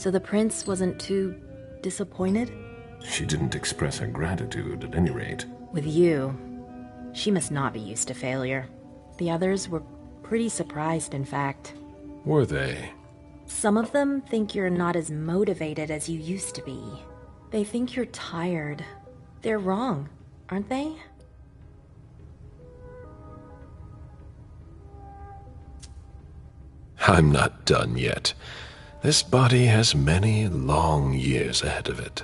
So the prince wasn't too disappointed? She didn't express her gratitude, at any rate. With you, she must not be used to failure. The others were pretty surprised, in fact. Were they? Some of them think you're not as motivated as you used to be. They think you're tired. They're wrong, aren't they? I'm not done yet. This body has many long years ahead of it.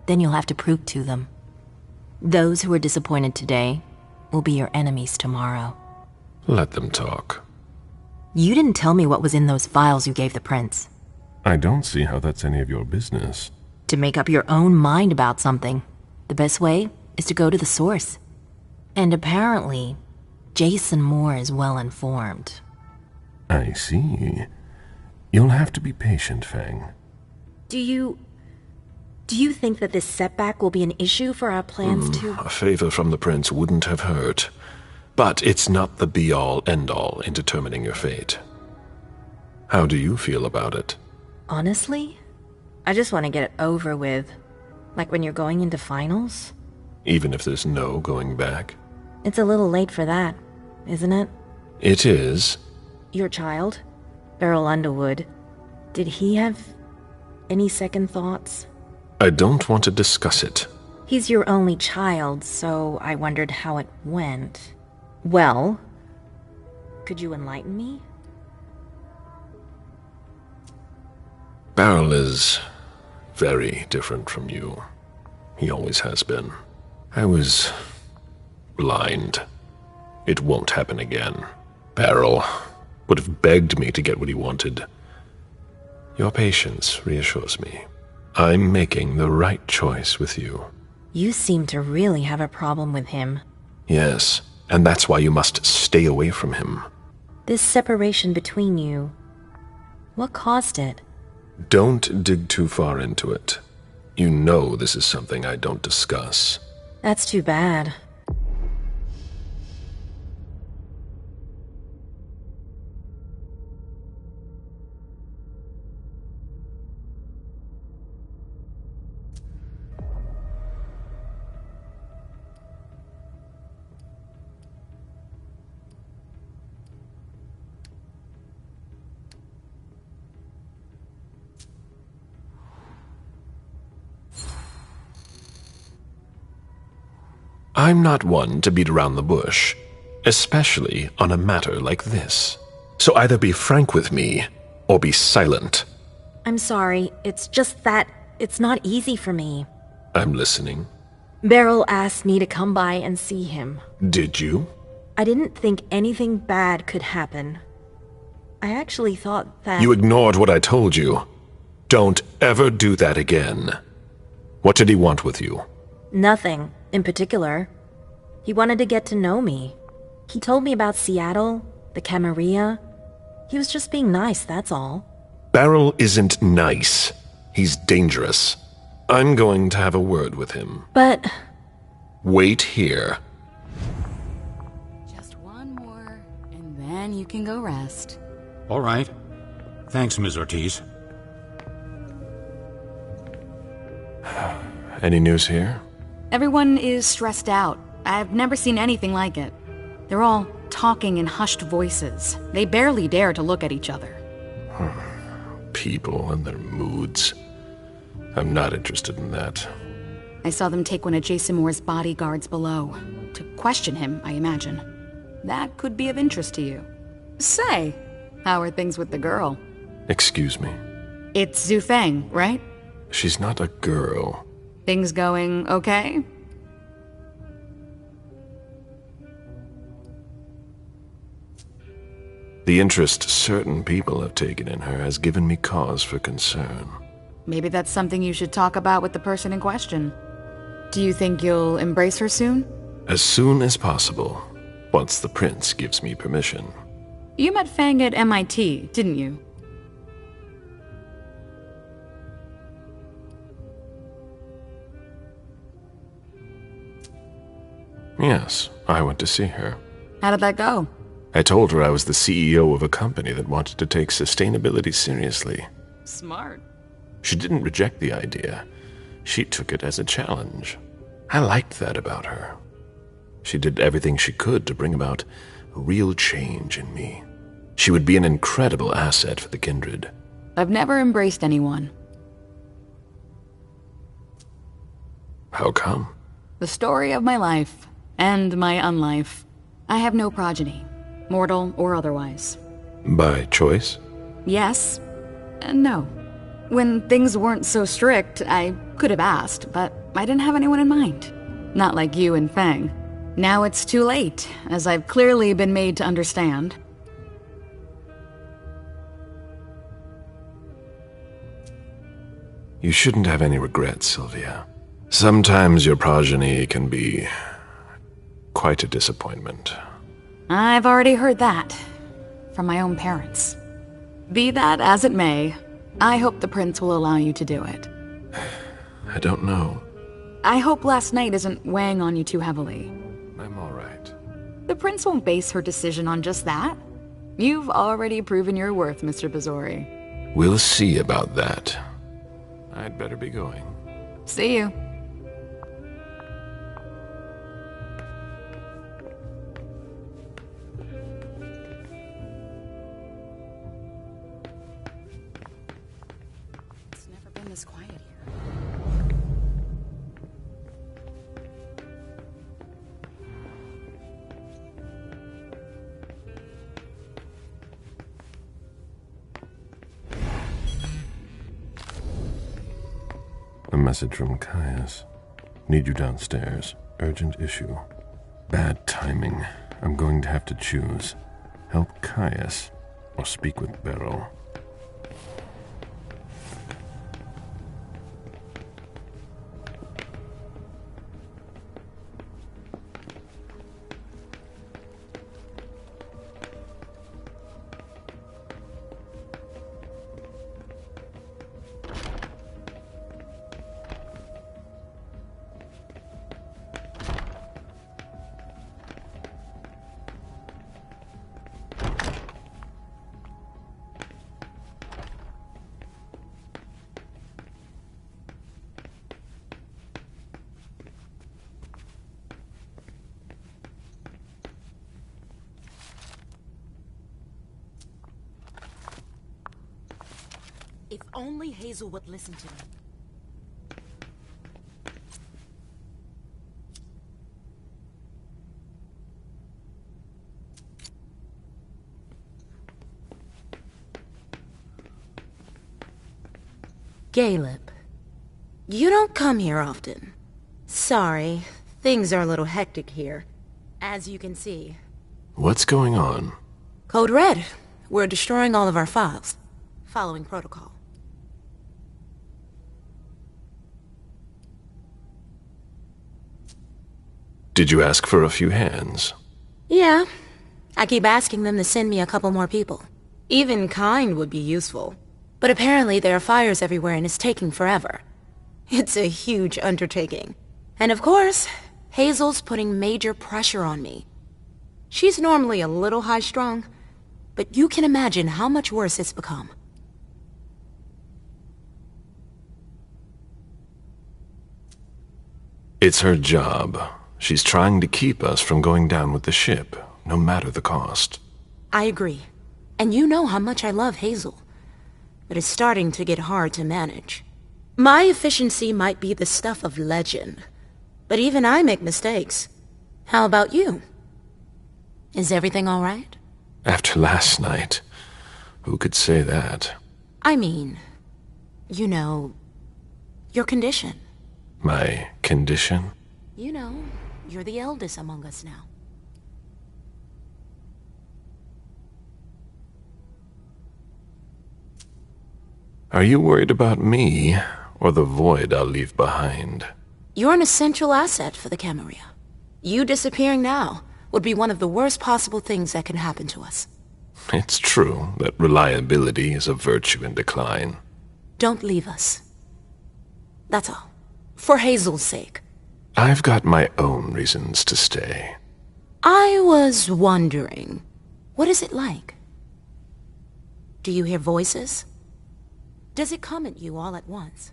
Then you'll have to prove to them. Those who are disappointed today will be your enemies tomorrow. Let them talk. You didn't tell me what was in those files you gave the prince. I don't see how that's any of your business. To make up your own mind about something, the best way is to go to the source. And apparently, Jason Moore is well informed. I see. You'll have to be patient, Fang. Do you think that this setback will be an issue for our plans to... A favor from the prince wouldn't have hurt. But it's not the be-all, end-all in determining your fate. How do you feel about it? Honestly, I just want to get it over with. Like when you're going into finals. Even if there's no going back? It's a little late for that, isn't it? It is. Your child, Beryl Underwood, did he have any second thoughts? I don't want to discuss it. He's your only child, so I wondered how it went. Well, could you enlighten me? Beryl is very different from you. He always has been. I was blind. It won't happen again. Beryl would have begged me to get what he wanted. Your patience reassures me. I'm making the right choice with you. You seem to really have a problem with him. Yes, and that's why you must stay away from him. This separation between you, what caused it? Don't dig too far into it. You know this is something I don't discuss. That's too bad. I'm not one to beat around the bush, especially on a matter like this. So either be frank with me, or be silent. I'm sorry, it's just that it's not easy for me. I'm listening. Beryl asked me to come by and see him. Did you? I didn't think anything bad could happen. I actually thought that... You ignored what I told you. Don't ever do that again. What did he want with you? Nothing in particular. He wanted to get to know me. He told me about Seattle, the Camarilla. He was just being nice, that's all. Beryl isn't nice. He's dangerous. I'm going to have a word with him. But... Wait here. Just one more, and then you can go rest. All right. Thanks, Ms. Ortiz. Any news here? Everyone is stressed out. I've never seen anything like it. They're all talking in hushed voices. They barely dare to look at each other. People and their moods. I'm not interested in that. I saw them take one of Jason Moore's bodyguards below. To question him, I imagine. That could be of interest to you. Say, how are things with the girl? Excuse me. It's Zhu Feng, right? She's not a girl. Things going okay? The interest certain people have taken in her has given me cause for concern. Maybe that's something you should talk about with the person in question. Do you think you'll embrace her soon? As soon as possible, once the prince gives me permission. You met Fang at MIT, didn't you? Yes, I went to see her. How did that go? I told her I was the CEO of a company that wanted to take sustainability seriously. Smart. She didn't reject the idea. She took it as a challenge. I liked that about her. She did everything she could to bring about a real change in me. She would be an incredible asset for the Kindred. I've never embraced anyone. How come? The story of my life, and my unlife. I have no progeny, mortal or otherwise. By choice? Yes, and no. When things weren't so strict, I could have asked, but I didn't have anyone in mind. Not like you and Feng. Now it's too late, as I've clearly been made to understand. You shouldn't have any regrets, Sylvia. Sometimes your progeny can be quite a disappointment. I've already heard that. From my own parents. Be that as it may, I hope the prince will allow you to do it. I don't know. I hope last night isn't weighing on you too heavily. I'm all right. The prince won't base her decision on just that. You've already proven your worth, Mr. Bazori. We'll see about that. I'd better be going. See you. It's never been this quiet here. A message from Caius. Need you downstairs. Urgent issue. Bad timing. I'm going to have to choose. Help Caius or speak with Beryl. If only Hazel would listen to me. Caleb, you don't come here often. Sorry, things are a little hectic here, as you can see. What's going on? Code Red. We're destroying all of our files, following protocol. Did you ask for a few hands? Yeah. I keep asking them to send me a couple more people. Even kind would be useful. But apparently there are fires everywhere and it's taking forever. It's a huge undertaking. And of course, Hazel's putting major pressure on me. She's normally a little high-strung, but you can imagine how much worse it's become. It's her job. She's trying to keep us from going down with the ship, no matter the cost. I agree. And you know how much I love Hazel. But it's starting to get hard to manage. My efficiency might be the stuff of legend, but even I make mistakes. How about you? Is everything all right? After last night, who could say that? I mean, you know, your condition. My condition? You know, you're the eldest among us now. Are you worried about me, or the void I'll leave behind? You're an essential asset for the Camarilla. You disappearing now would be one of the worst possible things that can happen to us. It's true that reliability is a virtue in decline. Don't leave us. That's all. For Hazel's sake. I've got my own reasons to stay. I was wondering, what is it like? Do you hear voices? Does it come at you all at once?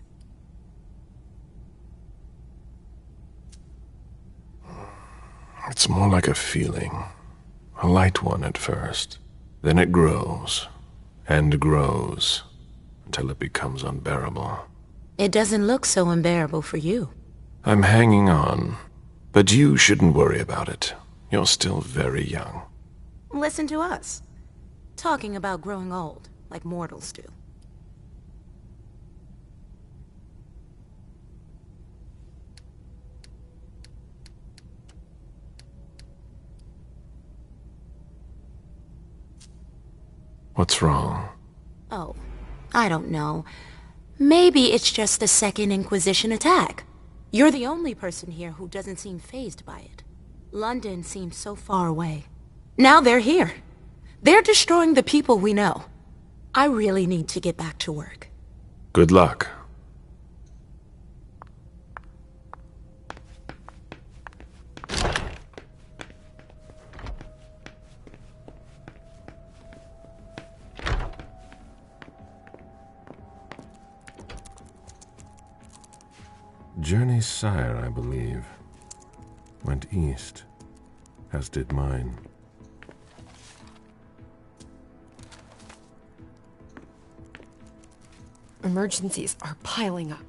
It's more like a feeling. A light one at first. Then it grows, and grows, until it becomes unbearable. It doesn't look so unbearable for you. I'm hanging on, but you shouldn't worry about it. You're still very young. Listen to us. Talking about growing old, like mortals do. What's wrong? Oh, I don't know. Maybe it's just the Second Inquisition attack. You're the only person here who doesn't seem fazed by it. London seemed so far away. Now they're here. They're destroying the people we know. I really need to get back to work. Good luck. Journey's sire, I believe, went east, as did mine. Emergencies are piling up.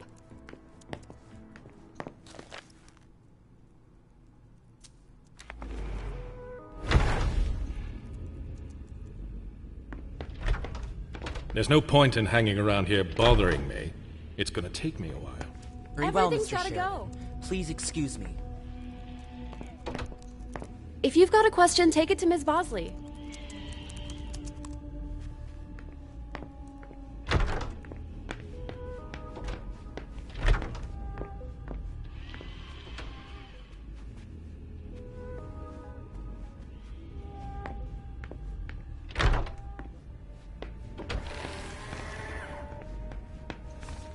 There's no point in hanging around here bothering me. It's gonna take me a while. Very well, Everything's Mr. gotta Sheridan. go. Please excuse me. If you've got a question, take it to Ms. Bosley.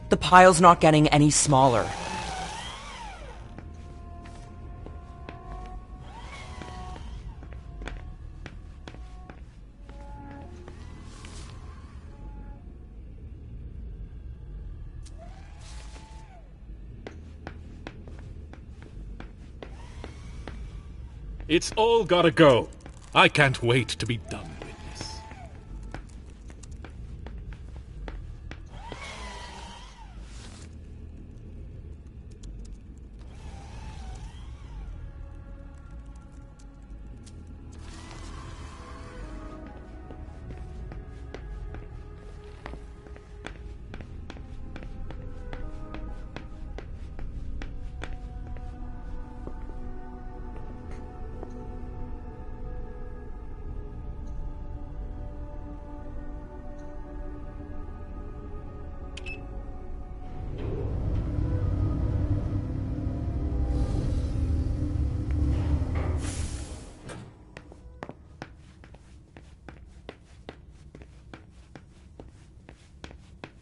The pile's not getting any smaller. It's all gotta go. I can't wait to be done with this.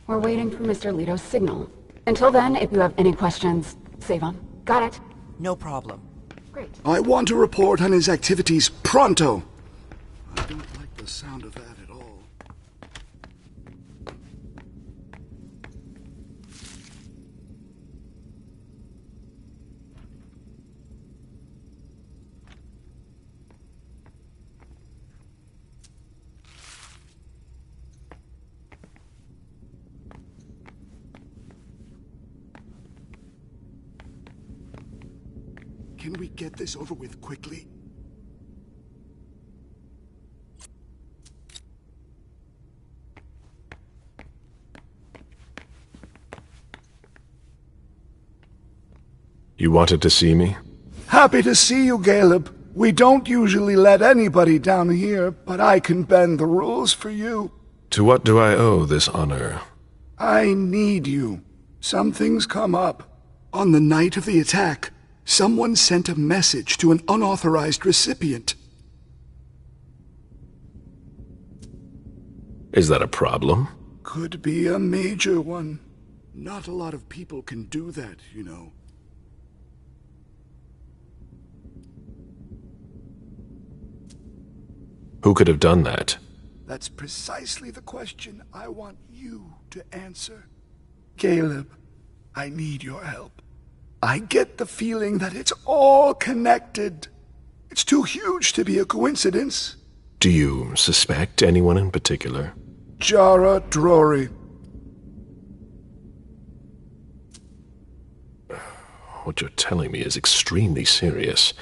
We're waiting for Mr. Leto's signal. Until then, if you have any questions, save them. Got it? No problem. Great. I want a report on his activities pronto. I don't like the sound of that at all. Can we get this over with quickly? You wanted to see me? Happy to see you, Caleb. We don't usually let anybody down here, but I can bend the rules for you. To what do I owe this honor? I need you. Something's come up. On the night of the attack, someone sent a message to an unauthorized recipient. Is that a problem? Could be a major one. Not a lot of people can do that, you know. Who could have done that? That's precisely the question I want you to answer. Caleb, I need your help. I get the feeling that it's all connected. It's too huge to be a coincidence. Do you suspect anyone in particular? Jara Drory. What you're telling me is extremely serious.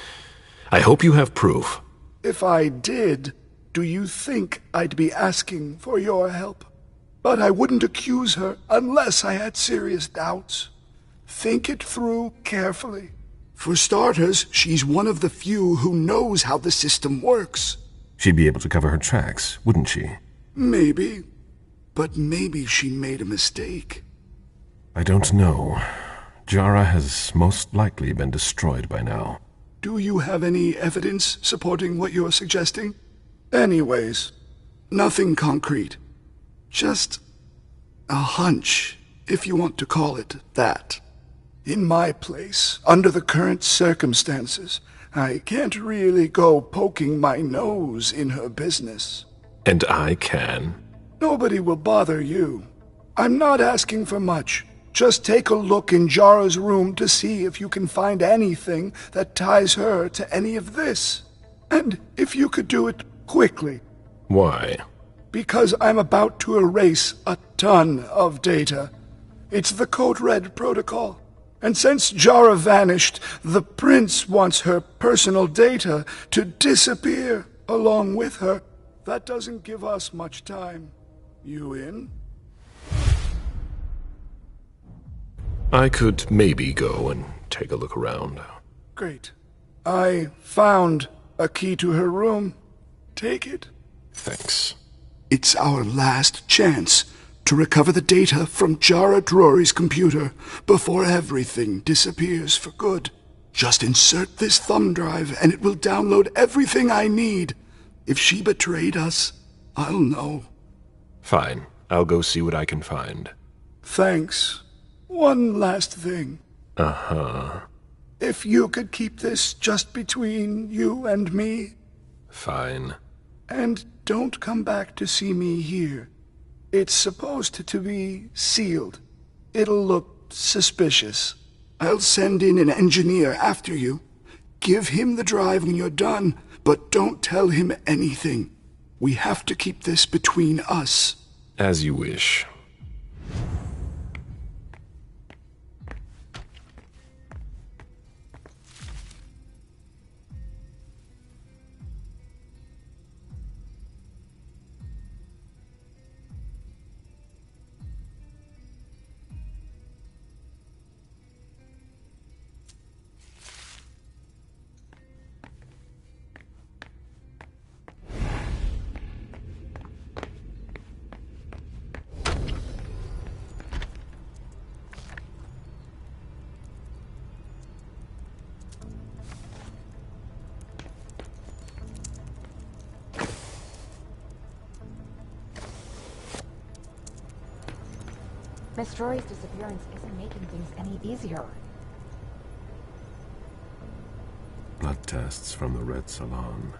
I hope you have proof. If I did, do you think I'd be asking for your help? But I wouldn't accuse her unless I had serious doubts. Think it through carefully. For starters, she's one of the few who knows how the system works. She'd be able to cover her tracks, wouldn't she? Maybe. But maybe she made a mistake. I don't know. Jara has most likely been destroyed by now. Do you have any evidence supporting what you're suggesting? Anyways, nothing concrete. Just a hunch, if you want to call it that. In my place, under the current circumstances, I can't really go poking my nose in her business. And I can. Nobody will bother you. I'm not asking for much. Just take a look in Jara's room to see if you can find anything that ties her to any of this. And if you could do it quickly. Why? Because I'm about to erase a ton of data. It's the Code Red protocol. And since Jara vanished, the Prince wants her personal data to disappear along with her. That doesn't give us much time. You in? I could maybe go and take a look around. Great. I found a key to her room. Take it. Thanks. It's our last chance to recover the data from Jara Drory's computer before everything disappears for good. Just insert this thumb drive and it will download everything I need. If she betrayed us, I'll know. Fine. I'll go see what I can find. Thanks. One last thing. Uh-huh. If you could keep this just between you and me. Fine. And don't come back to see me here. It's supposed to be sealed. It'll look suspicious. I'll send in an engineer after you. Give him the drive when you're done, but don't tell him anything. We have to keep this between us. As you wish. Miss Drory's disappearance isn't making things any easier. Blood tests from the Red Salon.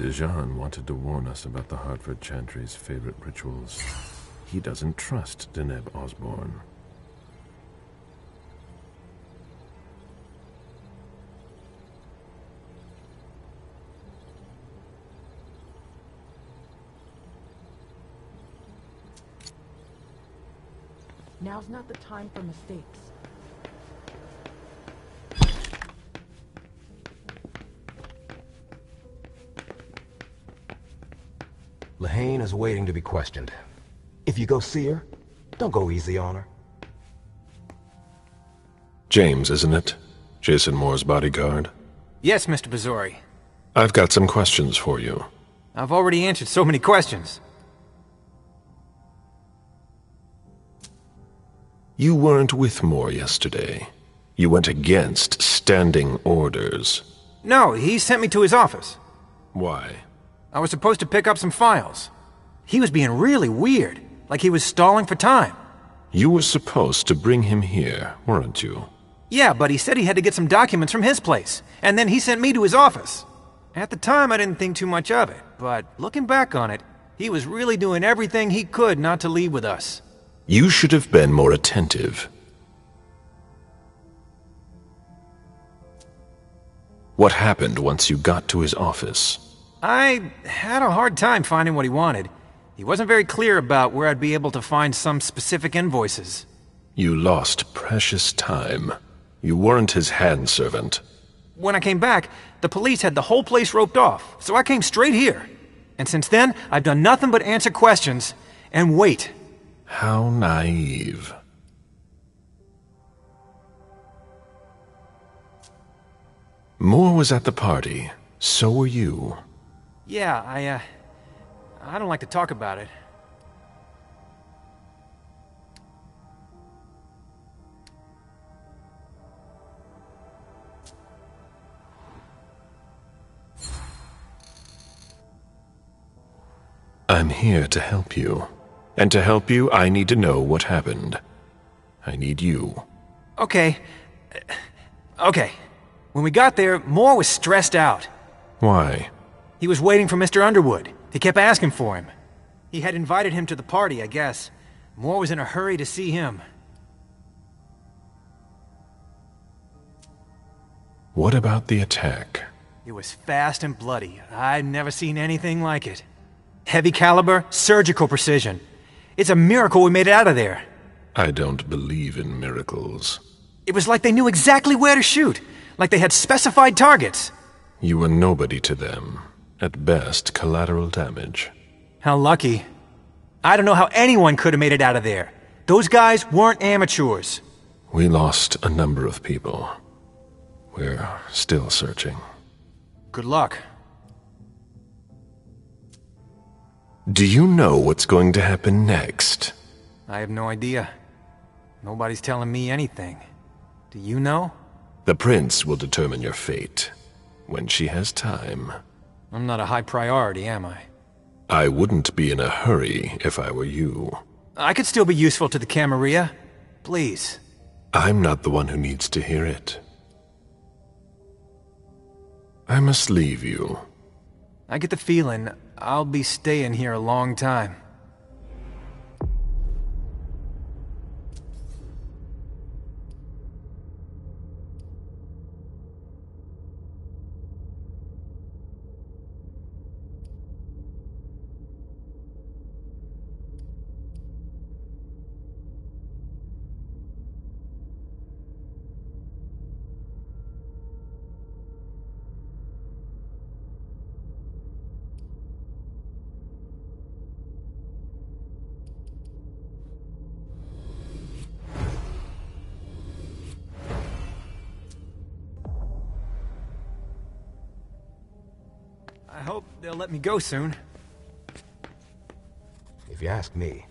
Dejan wanted to warn us about the Hartford Chantry's favorite rituals. He doesn't trust Deneb Osborne. Now's not the time for mistakes. Lehane is waiting to be questioned. If you go see her, don't go easy on her. James, isn't it? Jason Moore's bodyguard. Yes, Mr. Bazori. I've got some questions for you. I've already answered so many questions. You weren't with Moore yesterday. You went against standing orders. No, he sent me to his office. Why? I was supposed to pick up some files. He was being really weird, like he was stalling for time. You were supposed to bring him here, weren't you? Yeah, but he said he had to get some documents from his place, and then he sent me to his office. At the time, I didn't think too much of it, but looking back on it, he was really doing everything he could not to leave with us. You should have been more attentive. What happened once you got to his office? I had a hard time finding what he wanted. He wasn't very clear about where I'd be able to find some specific invoices. You lost precious time. You weren't his handservant. When I came back, the police had the whole place roped off, so I came straight here. And since then, I've done nothing but answer questions and wait. How naive. Moore was at the party. So were you. Yeah, I don't like to talk about it. I'm here to help you. And to help you, I need to know what happened. I need you. Okay. When we got there, Moore was stressed out. Why? He was waiting for Mr. Underwood. He kept asking for him. He had invited him to the party, I guess. Moore was in a hurry to see him. What about the attack? It was fast and bloody. I'd never seen anything like it. Heavy caliber, surgical precision. It's a miracle we made it out of there. I don't believe in miracles. It was like they knew exactly where to shoot, like they had specified targets. You were nobody to them. At best, collateral damage. How lucky. I don't know how anyone could have made it out of there. Those guys weren't amateurs. We lost a number of people. We're still searching. Good luck. Do you know what's going to happen next? I have no idea. Nobody's telling me anything. Do you know? The prince will determine your fate. When she has time. I'm not a high priority, am I? I wouldn't be in a hurry if I were you. I could still be useful to the Camarilla. Please. I'm not the one who needs to hear it. I must leave you. I get the feeling I'll be staying here a long time. I hope they'll let me go soon. If you ask me,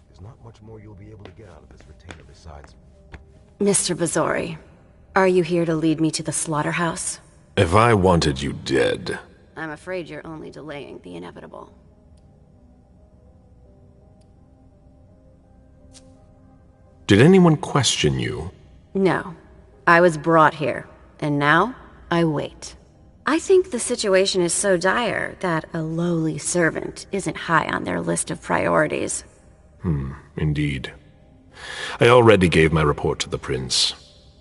there's not much more you'll be able to get out of this retainer besides... Mr. Bazori, are you here to lead me to the slaughterhouse? If I wanted you dead... I'm afraid you're only delaying the inevitable. Did anyone question you? No. I was brought here, and now I wait. I think the situation is so dire that a lowly servant isn't high on their list of priorities. Indeed. I already gave my report to the prince.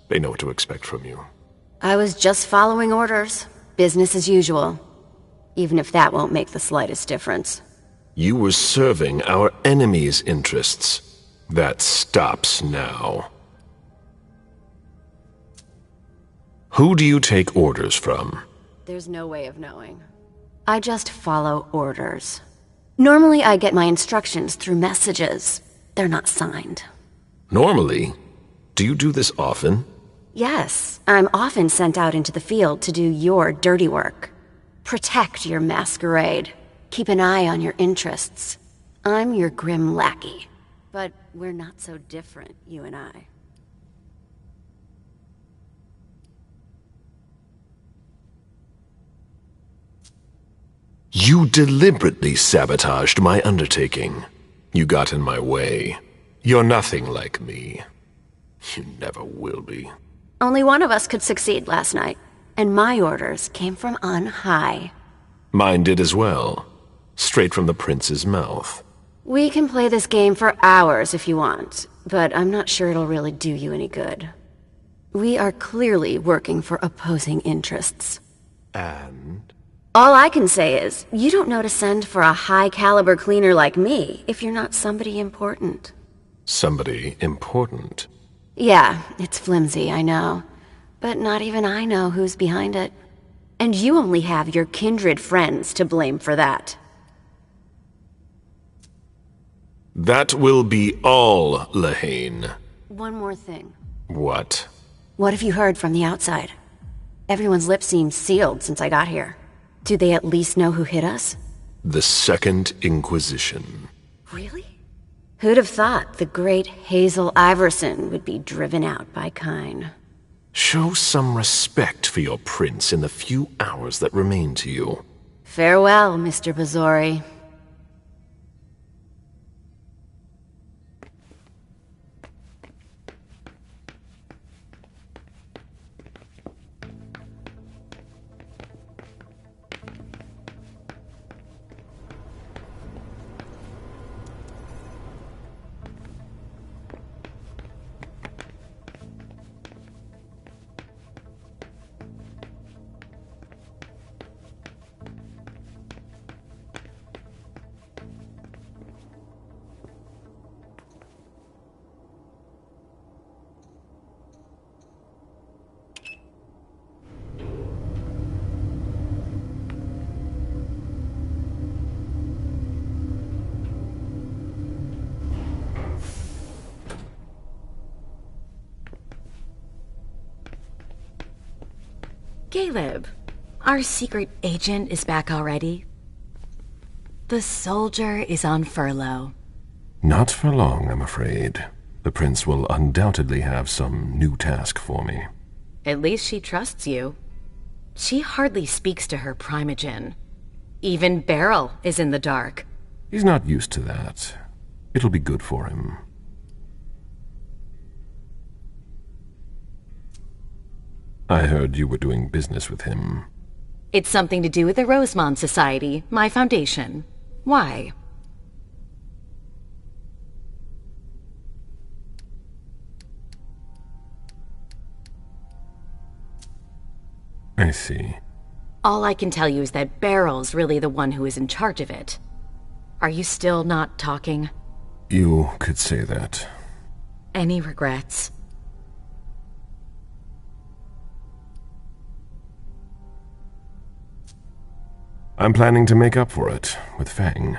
They know what to expect from you. I was just following orders. Business as usual. Even if that won't make the slightest difference. You were serving our enemy's interests. That stops now. Who do you take orders from? There's no way of knowing. I just follow orders. Normally I get my instructions through messages. They're not signed. Normally? Do you do this often? Yes, I'm often sent out into the field to do your dirty work. Protect your masquerade. Keep an eye on your interests. I'm your grim lackey. But we're not so different, you and I. You deliberately sabotaged my undertaking. You got in my way. You're nothing like me. You never will be. Only one of us could succeed last night, and my orders came from on high. Mine did as well. Straight from the prince's mouth. We can play this game for hours if you want, but I'm not sure it'll really do you any good. We are clearly working for opposing interests. And? All I can say is, you don't know to send for a high-caliber cleaner like me if you're not somebody important. Somebody important? Yeah, it's flimsy, I know. But not even I know who's behind it. And you only have your kindred friends to blame for that. That will be all, Lehane. One more thing. What? What have you heard from the outside? Everyone's lips seem sealed since I got here. Do they at least know who hit us? The Second Inquisition. Really? Who'd have thought the great Hazel Iverson would be driven out by Kyne? Show some respect for your prince in the few hours that remain to you. Farewell, Mr. Bazori. Caleb, our secret agent is back already. The soldier is on furlough. Not for long, I'm afraid. The prince will undoubtedly have some new task for me. At least she trusts you. She hardly speaks to her primogen. Even Beryl is in the dark. He's not used to that. It'll be good for him. I heard you were doing business with him. It's something to do with the Rosemont Society, my foundation. Why? I see. All I can tell you is that Beryl's really the one who is in charge of it. Are you still not talking? You could say that. Any regrets? I'm planning to make up for it with Fang.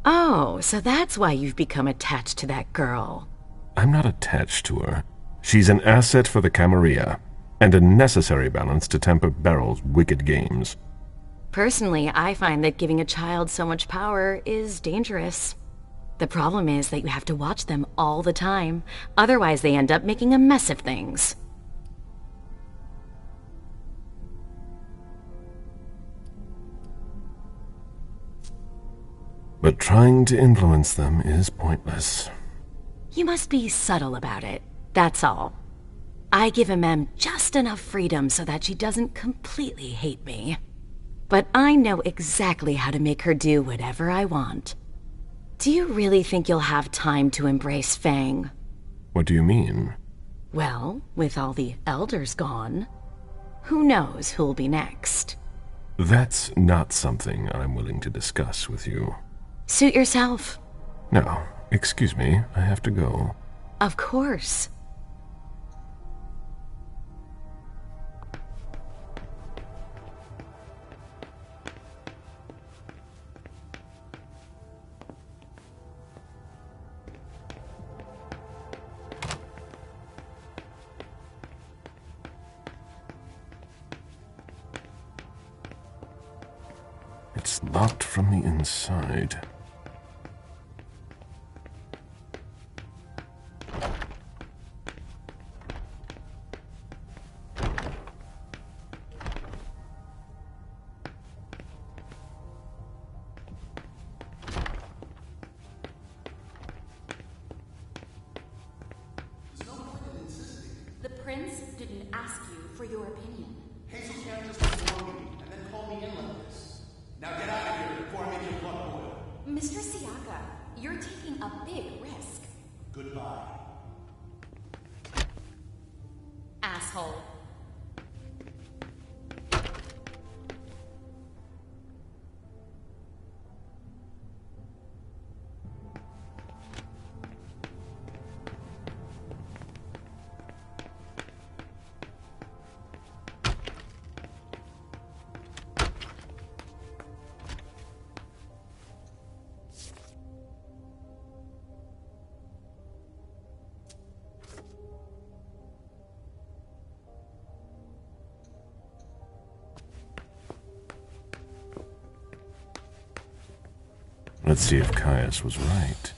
Oh, so that's why you've become attached to that girl. I'm not attached to her. She's an asset for the Camarilla, and a necessary balance to temper Beryl's wicked games. Personally, I find that giving a child so much power is dangerous. The problem is that you have to watch them all the time, otherwise they end up making a mess of things. But trying to influence them is pointless. You must be subtle about it, that's all. I give Mem just enough freedom so that she doesn't completely hate me. But I know exactly how to make her do whatever I want. Do you really think you'll have time to embrace Fang? What do you mean? Well, with all the elders gone, who knows who'll be next? That's not something I'm willing to discuss with you. Suit yourself. No, excuse me, I have to go. Of course. Locked from the inside. The prince didn't ask you for your opinion. Hazel can't just ignore me and then call me in like this. Now get out of here before I make your blood boil. Mr. Siaka, you're taking a big risk. Goodbye. Asshole. Let's see if Caius was right.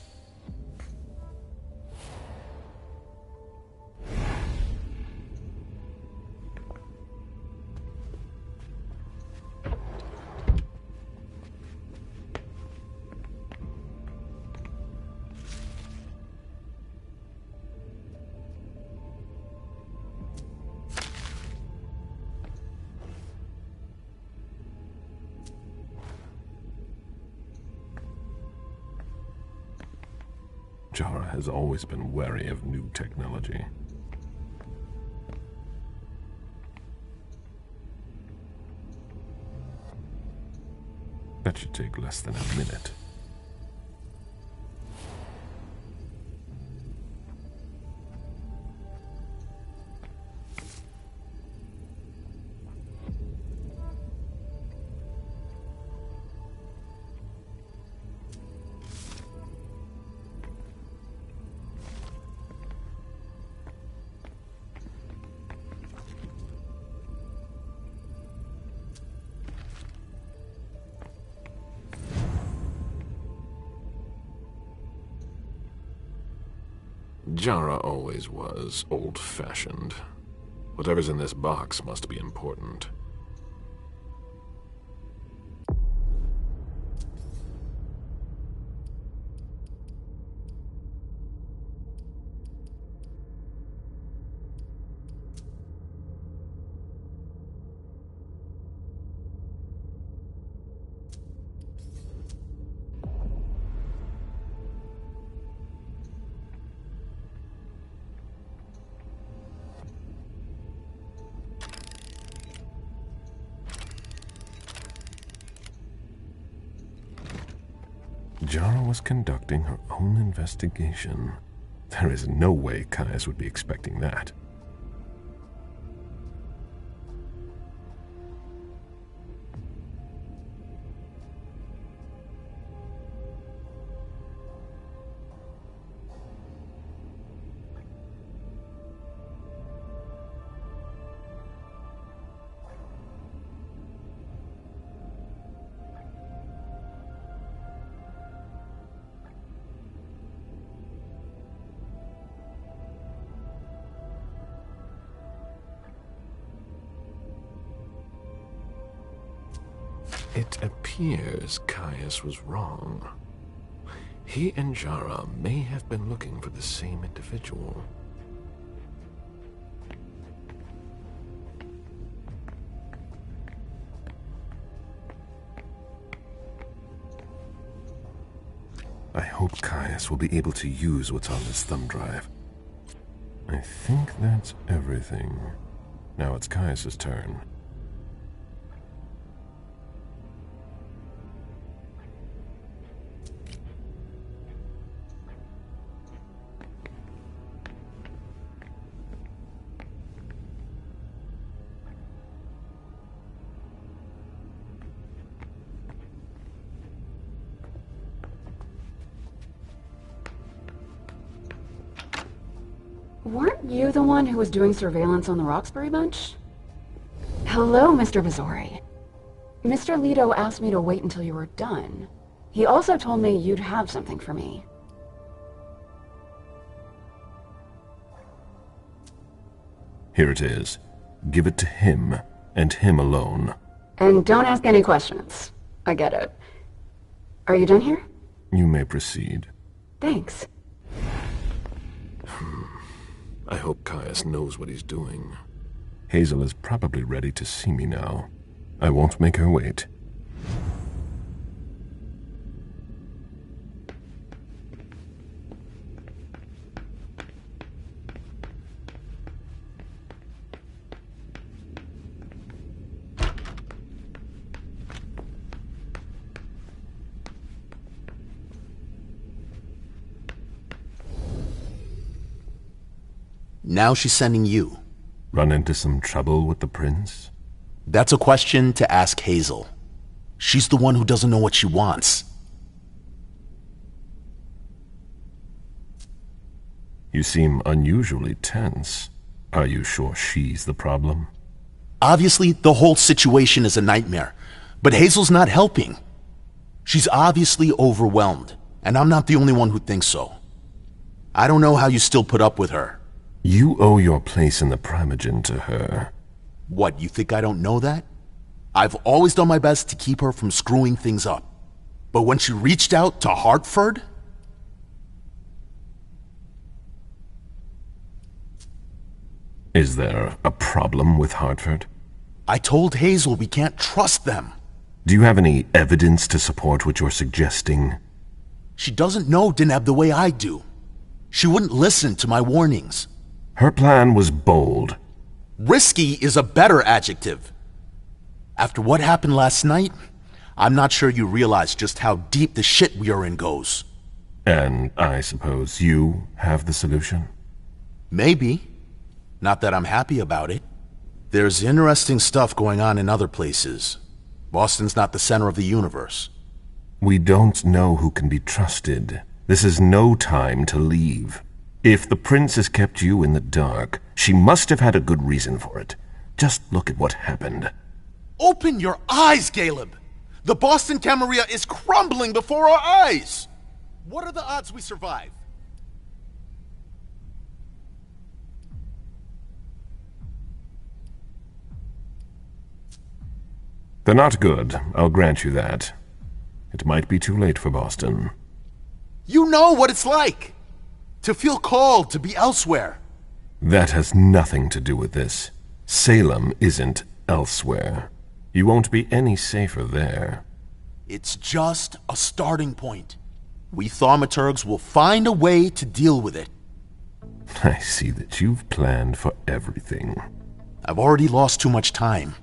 Jara has always been wary of new technology. That should take less than a minute. Jara always was old-fashioned. Whatever's in this box must be important. Jara was conducting her own investigation. There is no way Caius would be expecting that. It appears Caius was wrong. He and Jara may have been looking for the same individual. I hope Caius will be able to use what's on this thumb drive. I think that's everything. Now it's Caius's turn. Weren't you the one who was doing surveillance on the Roxbury bunch? Hello, Mr. Bazori. Mr. Leto asked me to wait until you were done. He also told me you'd have something for me. Here it is. Give it to him, and him alone. And don't ask any questions. I get it. Are you done here? You may proceed. Thanks. I hope Caius knows what he's doing. Hazel is probably ready to see me now. I won't make her wait. Now she's sending you. Run into some trouble with the prince? That's a question to ask Hazel. She's the one who doesn't know what she wants. You seem unusually tense. Are you sure she's the problem? Obviously, the whole situation is a nightmare, but Hazel's not helping. She's obviously overwhelmed, and I'm not the only one who thinks so. I don't know how you still put up with her. You owe your place in the Primogen to her. What, you think I don't know that? I've always done my best to keep her from screwing things up. But when she reached out to Hartford... Is there a problem with Hartford? I told Hazel we can't trust them. Do you have any evidence to support what you're suggesting? She doesn't know Deneb the way I do. She wouldn't listen to my warnings. Her plan was bold. Risky is a better adjective. After what happened last night, I'm not sure you realize just how deep the shit we are in goes. And I suppose you have the solution? Maybe. Not that I'm happy about it. There's interesting stuff going on in other places. Boston's not the center of the universe. We don't know who can be trusted. This is no time to leave. If the prince has kept you in the dark, she must have had a good reason for it. Just look at what happened. Open your eyes, Caleb! The Boston Camarilla is crumbling before our eyes! What are the odds we survive? They're not good, I'll grant you that. It might be too late for Boston. You know what it's like! To feel called to be elsewhere. That has nothing to do with this. Salem isn't elsewhere. You won't be any safer there. It's just a starting point. We thaumaturgs will find a way to deal with it. I see that you've planned for everything. I've already lost too much time.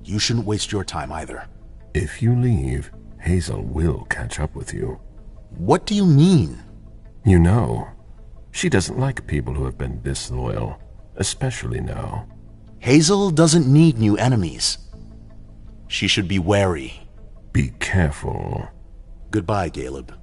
You shouldn't waste your time either. If you leave, Hazel will catch up with you. What do you mean? You know, she doesn't like people who have been disloyal, especially now. Hazel doesn't need new enemies. She should be wary. Be careful. Goodbye, Caleb.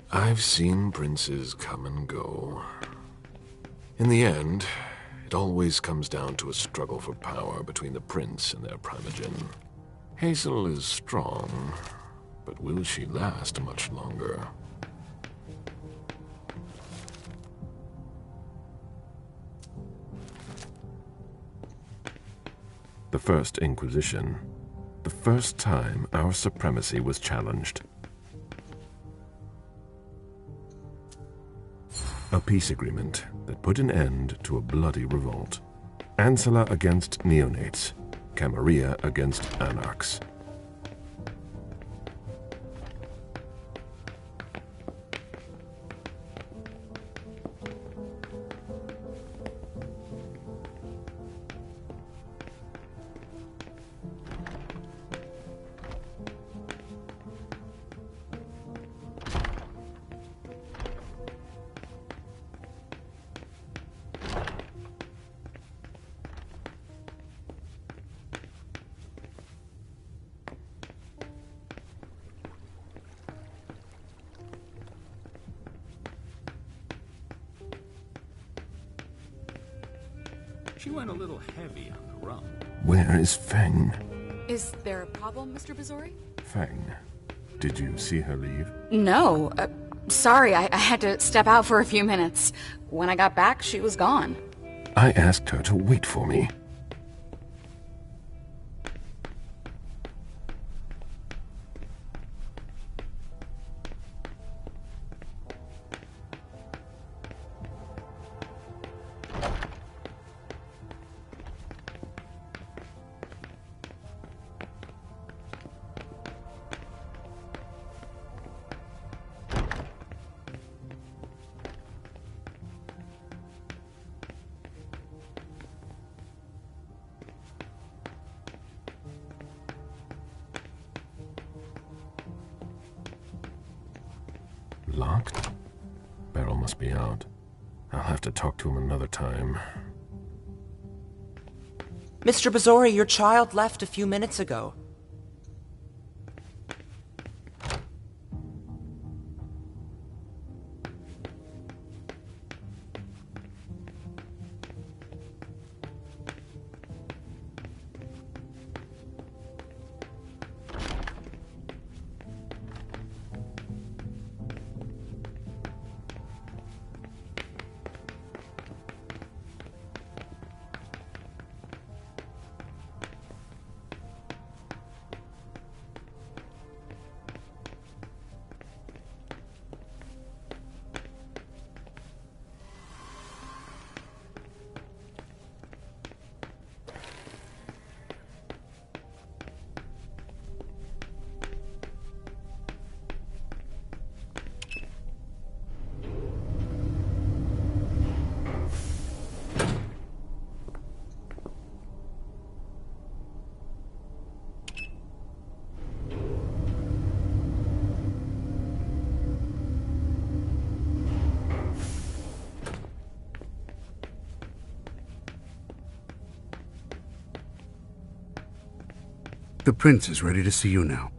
I've seen princes come and go. In the end, it always comes down to a struggle for power between the prince and their Primogen. Hazel is strong, But will she last much longer? The First Inquisition. The first time our supremacy was challenged. A peace agreement that put an end to a bloody revolt. Ancilla against neonates. Camarilla against anarchs. She went a little heavy on the rum. Where is Feng? Is there a problem, Mr. Bazori? Feng, did you see her leave? No. Sorry, I had to step out for a few minutes. When I got back, she was gone. I asked her to wait for me. Locked? Beryl must be out. I'll have to talk to him another time. Mr. Bazori, your child left a few minutes ago. The prince is ready to see you now.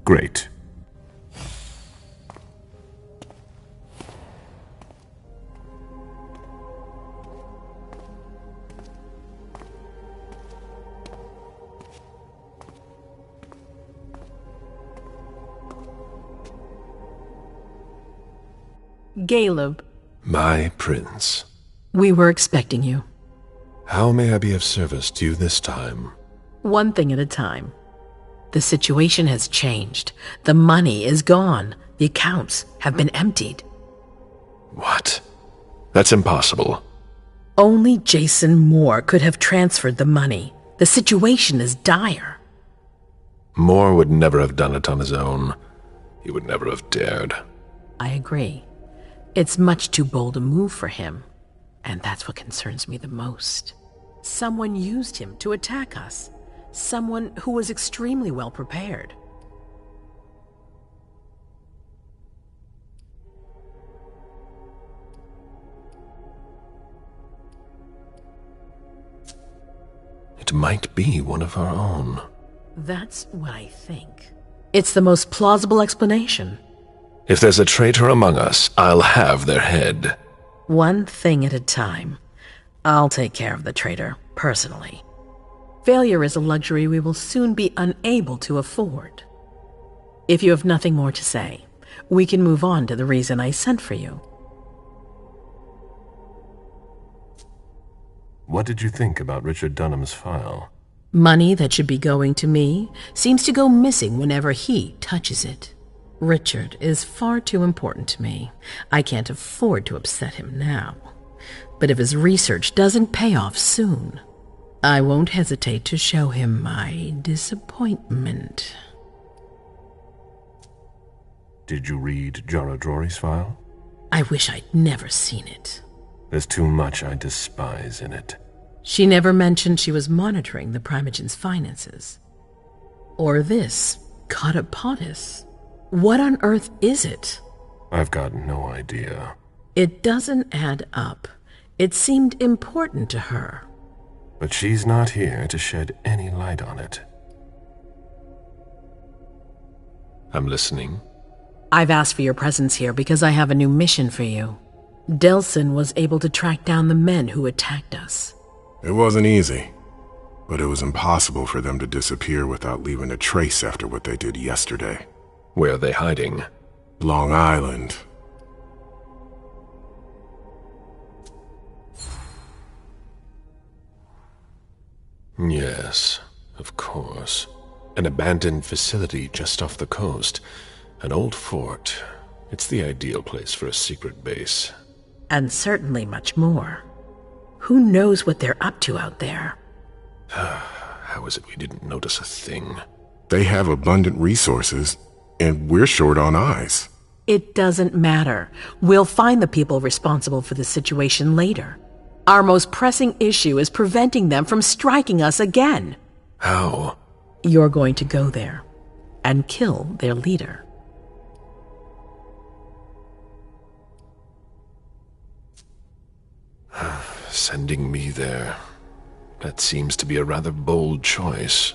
Great. Caleb. My prince. We were expecting you. How may I be of service to you this time? One thing at a time. The situation has changed. The money is gone. The accounts have been emptied. What? That's impossible. Only Jason Moore could have transferred the money. The situation is dire. Moore would never have done it on his own. He would never have dared. I agree. It's much too bold a move for him. And that's what concerns me the most. Someone used him to attack us. Someone who was extremely well prepared. It might be one of our own. That's what I think. It's the most plausible explanation. If there's a traitor among us, I'll have their head. One thing at a time. I'll take care of the traitor, personally. Failure is a luxury we will soon be unable to afford. If you have nothing more to say, we can move on to the reason I sent for you. What did you think about Richard Dunham's file? Money that should be going to me seems to go missing whenever he touches it. Richard is far too important to me. I can't afford to upset him now. But if his research doesn't pay off soon, I won't hesitate to show him my disappointment. Did you read Jorah Drory's file? I wish I'd never seen it. There's too much I despise in it. She never mentioned she was monitoring the Primogen's finances. Or this, Kata Potis. What on earth is it? I've got no idea. It doesn't add up. It seemed important to her. But she's not here to shed any light on it. I'm listening. I've asked for your presence here because I have a new mission for you. Delsin was able to track down the men who attacked us. It wasn't easy, but it was impossible for them to disappear without leaving a trace after what they did yesterday. Where are they hiding? Long Island. Yes, of course. An abandoned facility just off the coast. An old fort. It's the ideal place for a secret base. And certainly much more. Who knows what they're up to out there? How is it we didn't notice a thing? They have abundant resources, and we're short on eyes. It doesn't matter. We'll find the people responsible for the situation later. Our most pressing issue is preventing them from striking us again. How? You're going to go there and kill their leader. Sending me there. That seems to be a rather bold choice.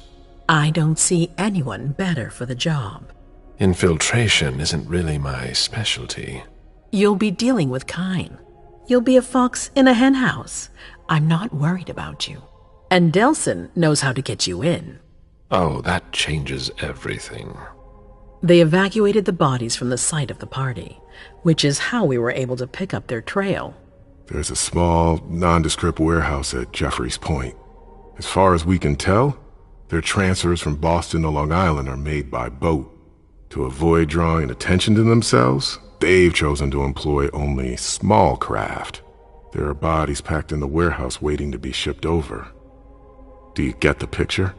I don't see anyone better for the job. Infiltration isn't really my specialty. You'll be dealing with Kine. You'll be a fox in a henhouse. I'm not worried about you. And Delsin knows how to get you in. Oh, that changes everything. They evacuated the bodies from the site of the party, which is how we were able to pick up their trail. There's a small, nondescript warehouse at Jeffrey's Point. As far as we can tell, their transfers from Boston to Long Island are made by boat. To avoid drawing attention to themselves, they've chosen to employ only small craft. There are bodies packed in the warehouse waiting to be shipped over. Do you get the picture?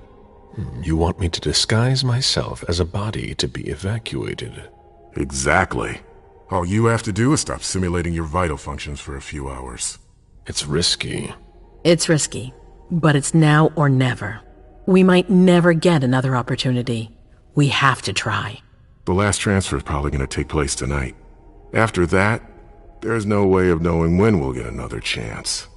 You want me to disguise myself as a body to be evacuated? Exactly. All you have to do is stop simulating your vital functions for a few hours. It's risky. It's risky, but it's now or never. We might never get another opportunity. We have to try. The last transfer is probably going to take place tonight. After that, there's no way of knowing when we'll get another chance.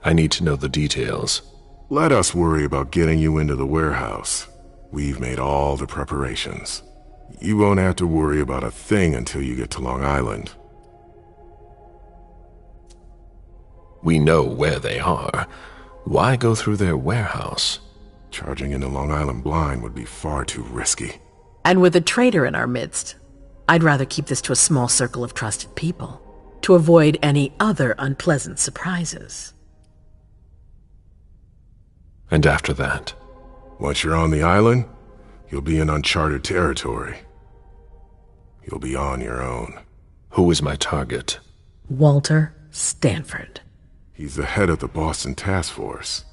I need to know the details. Let us worry about getting you into the warehouse. We've made all the preparations. You won't have to worry about a thing until you get to Long Island. We know where they are. Why go through their warehouse? Charging into Long Island blind would be far too risky. And with a traitor in our midst, I'd rather keep this to a small circle of trusted people, to avoid any other unpleasant surprises. And after that? Once you're on the island, you'll be in uncharted territory. You'll be on your own. Who is my target? Walter Stanford. He's the head of the Boston Task Force.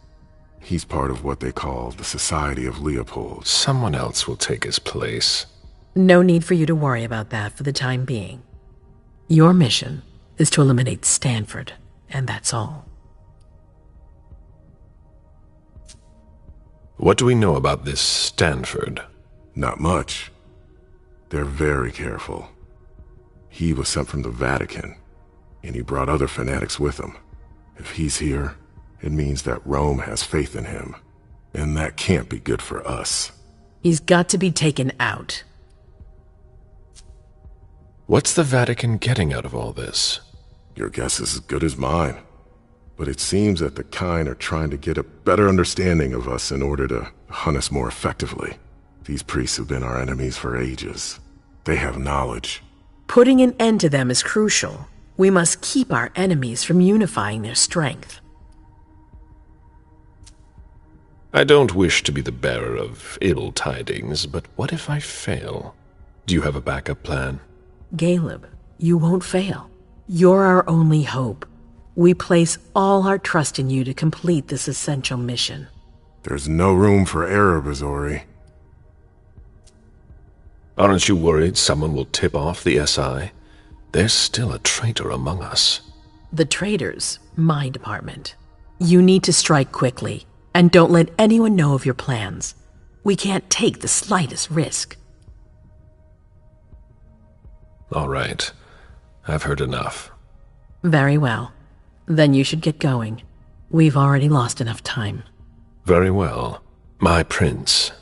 He's part of what they call the Society of Leopold. Someone else will take his place. No need for you to worry about that for the time being. Your mission is to eliminate Stanford, and that's all. What do we know about this Stanford? Not much. They're very careful. He was sent from the Vatican, and he brought other fanatics with him. If he's here, it means that Rome has faith in him, and that can't be good for us. He's got to be taken out. What's the Vatican getting out of all this? Your guess is as good as mine. But it seems that the kind are trying to get a better understanding of us in order to hunt us more effectively. These priests have been our enemies for ages. They have knowledge. Putting an end to them is crucial. We must keep our enemies from unifying their strength. I don't wish to be the bearer of ill tidings, but what if I fail? Do you have a backup plan? Caleb, you won't fail. You're our only hope. We place all our trust in you to complete this essential mission. There's no room for error, Bazori. Aren't you worried someone will tip off the SI? There's still a traitor among us. The traitors, my department. You need to strike quickly, and don't let anyone know of your plans. We can't take the slightest risk. All right. I've heard enough. Very well. Then you should get going. We've already lost enough time. Very well. My prince,